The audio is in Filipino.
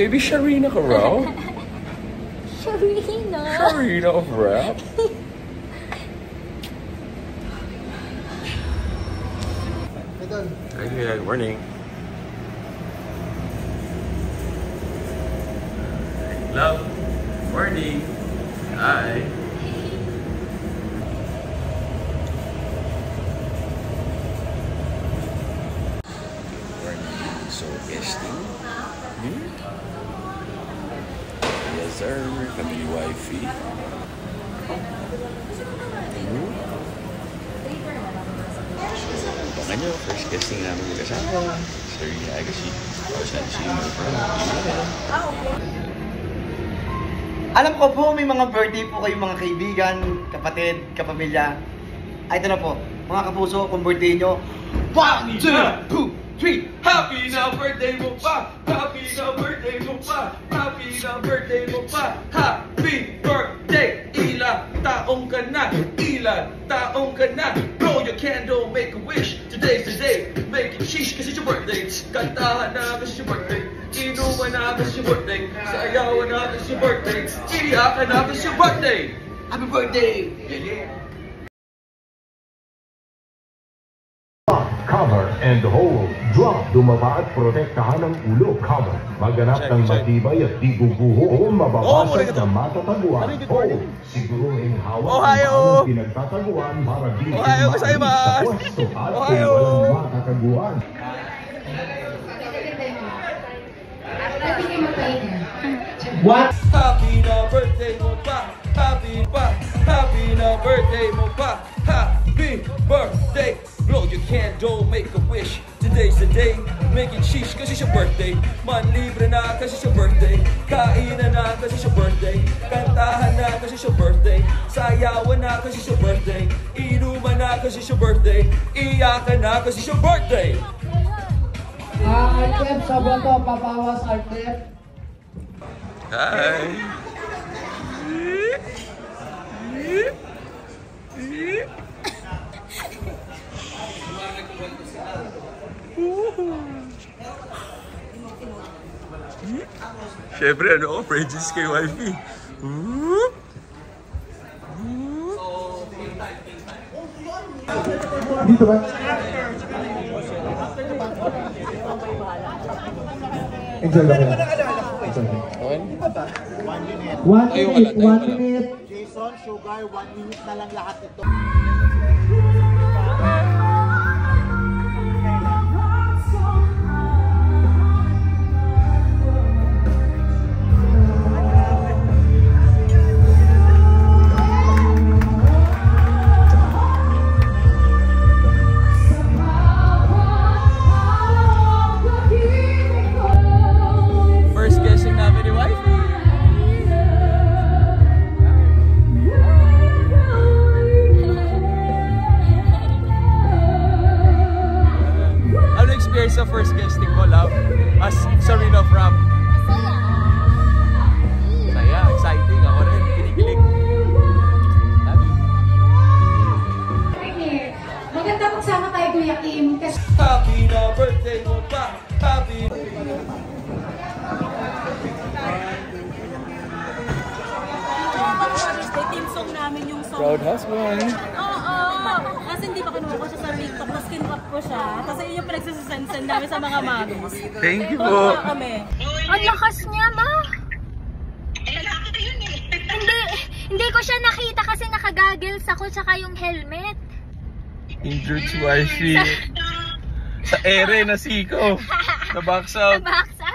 Baby Sharina ka raw? Sharina? Sharina of rap? Hi, good morning. Love. Morning. Hi. So, testing. Yes, sir. Kami ni wifey. Baka nyo, first guesting namin mag-asawa. Sir Agassi. Alam ko po, may mga birthday po kayo mga kaibigan, kapatid, kapamilya. Ay, ito na po, mga kapuso, kung birthday nyo. 1, 2, 3. Happy na birthday mo pa! Happy na birthday mo pa! Happy na birthday mo pa! Happy birthday! Ilang taong ka na! Ilang taong ka na! Blow your candle, make a wish! Today's the day! Make it sheesh, cause it's your birthday! Kantahan na cause it's your birthday! Inuman na cause it's your birthday! Sayawan na cause it's your birthday! Iyakan na cause it's your birthday! Happy birthday! Cover and hold. Drop. Dumaba at protektahan ang ulo. Cover. Maghanap ng matibay at di guguho o mababasag na matataguan. Hold. Siguruhin hawak ang pinagtataguan para di Ohayo sa pwesto at kung walang matataguan. What? Happy na birthday mo pa! Happy pa! Happy na birthday mo pa! Happy birthday! Blow your candle, make a wish. Today's the day. Make it cheese cause it's your birthday. Manlibre na cause it's your birthday. Kainan na cause it's your birthday. Kantahan na cause it's your birthday. Sayawan na cause it's your birthday. Inuman na cause it's your birthday. Iyakan na cause it's your birthday. Artep, sabon to, papawas Artep. Hi. Siyempre, ano, Frenchies kay wifey. Dito ba? Enjoy ba kayo? Enjoy. 1 minute. Jason, sugar, 1 minute na lang lahat ito. Sa first guesting mo, love, as Sharina of rap. Saya, exciting. Ako rin, kinikilig. Love you. Maganda magsama tayo, Kuya Kim. Happy na birthday mo pa! Happy! Team song namin yung song. Proud husband. Oo. Kasi hindi pa kinuha ko siya sa TikTok. Tapos kinrap ko siya. Kasi yun yung pinagsasensend namin sa mga mommies. Thank you po. Kami. Ang lakas niya, ma. Hindi ko siya nakita kasi nakagagels ako tsaka yung helmet. Injured si wifey. Sa ere na siko. Na box out. Na box out.